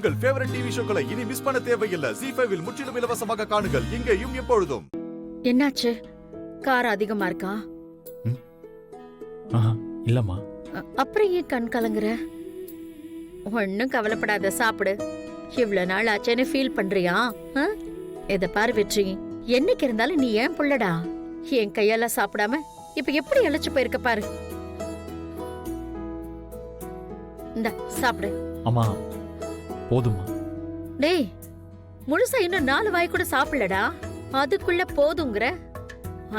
உங்கள் favourite TV ஷோக்களை இனி miss பண்ண தேவையில்லை. ZEE5 இல் முற்றிலும் இலவசமாக காணுங்கள், இங்கேயும் எப்பொழுதும். என்னாச்சு? காரம் அதிகமா இருக்கா? இல்லம்மா. அப்புறம் ஏன் கண் கலங்குற? ஒன்னும் கவலைப்படாத, சாப்பிடு. இவ்வளவு நாள் ஆச்சேன்னு ஃபீல் பண்றியா? இத பாரு வெற்றி, என்னைக்கு இருந்தாலும் நீ ஏன் புள்ளடா. என் கையால சாப்பிடாம இப்ப எப்படி இழைச்சு போயிருக்க பாரு. இந்த சாப்பிடு. அம்மா போதுமா? டேய், முழுசா இன்னும் 4 வாய் கூட சாப்பிடலடா, அதுக்குள்ள போதுங்கிற?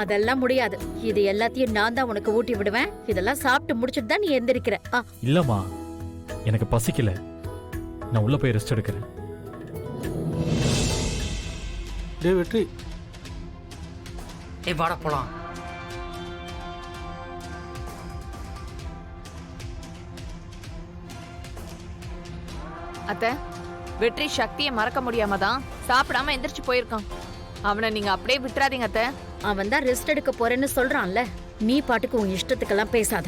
அதெல்லாம் முடியாது. இது எல்லாத்தையும் நான் தான் உனக்கு ஊட்டி விடுவேன். இதெல்லாம் சாப்பிட்டு முடிச்சிட்டு தான் நீ எந்திரிக்கிற. இல்லம்மா, எனக்கு பசிக்கல. நான் உள்ள போய் ரெஸ்ட் எடுக்கிறேன். டேய் வெற்றி, வாடா போலாம். அத்த, வெற்றி சக்தியை மறக்க முடியாம தான் சாப்பிடாம எந்திரிச்சு போயிருக்கான். அவனை நீங்க அப்படியே விட்டுறாதீங்க அத்த. அவன் தான் ரெஸ்ட் எடுக்க போறேன்னு சொல்றான்ல, நீ பாட்டுக்கு உன் இஷ்டத்துக்கெல்லாம் பேசாத.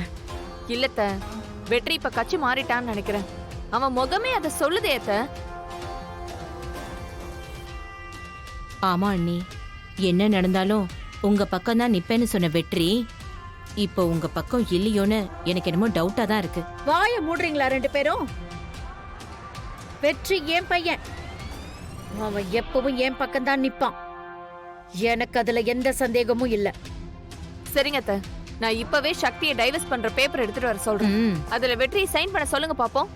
இல்லத்த, வெற்றி இப்ப கட்சி மாறிட்டான்னு நினைக்கிறேன். அவன் முகமே அதை சொல்லுதே அத்த. ஆமா அண்ணி, என்ன நடந்தாலும் உங்க பக்கம் தான் நிப்பேன்னு சொன்ன வெற்றி இப்போ உங்க பக்கம் இல்லையோன்னு எனக்கு என்னமோ டவுட்டா தான் இருக்கு. வாய மூடுறீங்களா 2 பேரும்? வெற்றி என் பையன், அவன் எப்பவும் என் பக்கம் தான் நிப்பான். எனக்கு அதுல எந்த சந்தேகமும் இல்ல. சரிங்க அத்த, நான் இப்பவே சக்தியை டைவர்ஸ் பண்ற பேப்பர் எடுத்துட்டு வர சொல்றேன். அதுல வெற்றியை சைன் பண்ண சொல்லுங்க பாப்போம்.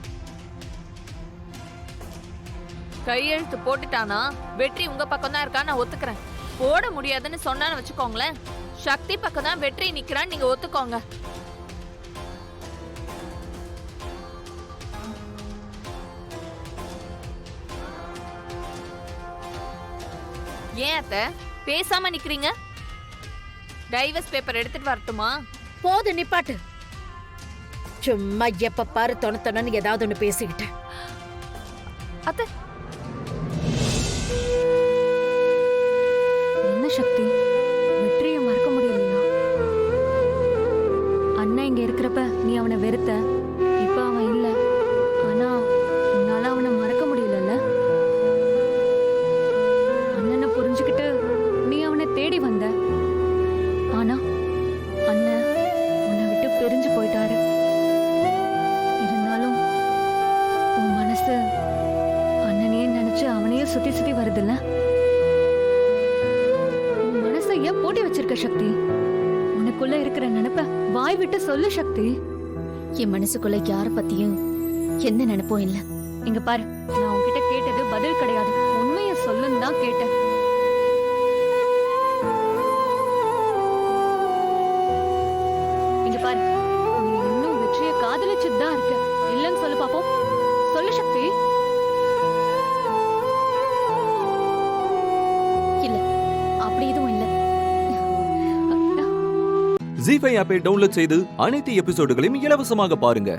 கையெழுத்து போட்டுட்டானா வெற்றி உங்க பக்கம் தான் இருக்கா நான் ஒத்துக்கிறேன். போட முடியாதுன்னு சொன்னான்னு வச்சுக்கோங்களேன், சக்தி பக்கம் தான் வெற்றி நிக்கிறான்னு நீங்க ஒத்துக்கோங்க. ஏன் அத்த பேசாம நிக்கிறீங்க? டைவர்ஸ் பேப்பர் எடுத்துட்டு வரட்டுமா? போது, நிப்பாட்டு. சும்மா எப்ப பாரு தொணத்தொன்னு ஏதாவது ஒண்ணு பேசிக்கிட்டேன். அத்த, என்ன சக்தி, வெற்றியை மறக்க முடியலையா? அண்ணன் இங்க இருக்கிறப்ப நீ அவனை வெறுத்த, இப்ப அவன் இல்ல, ஆனா உன்னால அவனை மறக்க முடியலல்ல? அண்ணனை புரிஞ்சுக்கிட்டு நீ அவனை தேடி வந்த, ஆனா அண்ணன் உன்னை விட்டு பிரிஞ்சு போயிட்டாரு. இருந்தாலும் உன் மனசு அண்ணனையே நினைச்சு அவனையே சுத்தி சுத்தி வருதுல்ல? ஏன் போட்டி வச்சிருக்க சக்தி? உனக்குள்ள இருக்கிற நினைப்ப வாய் விட்டு சொல்லு சக்தி. என் மனசுக்குள்ள யார பத்தியும் எந்த நினைப்பும் இல்ல. இங்க பாரு, நான் உன்கிட்ட கேட்டது பதில் கிடையாது, உண்மைய சொல்லுன்னு தான் கேட்டேன். இங்க பாரு, நீ இன்னும் வெற்றியை காதலிச்சுட்டு தான் இருக்க. இல்லன்னு சொல்லு பாப்போம், சொல்லு சக்தி. இல்ல, அப்படி எதுவும் இல்ல. ZEE5 ஆப்பை டவுன்லோட் செய்து அனைத்து எபிசோடுகளையும் இலவசமாக பாருங்க.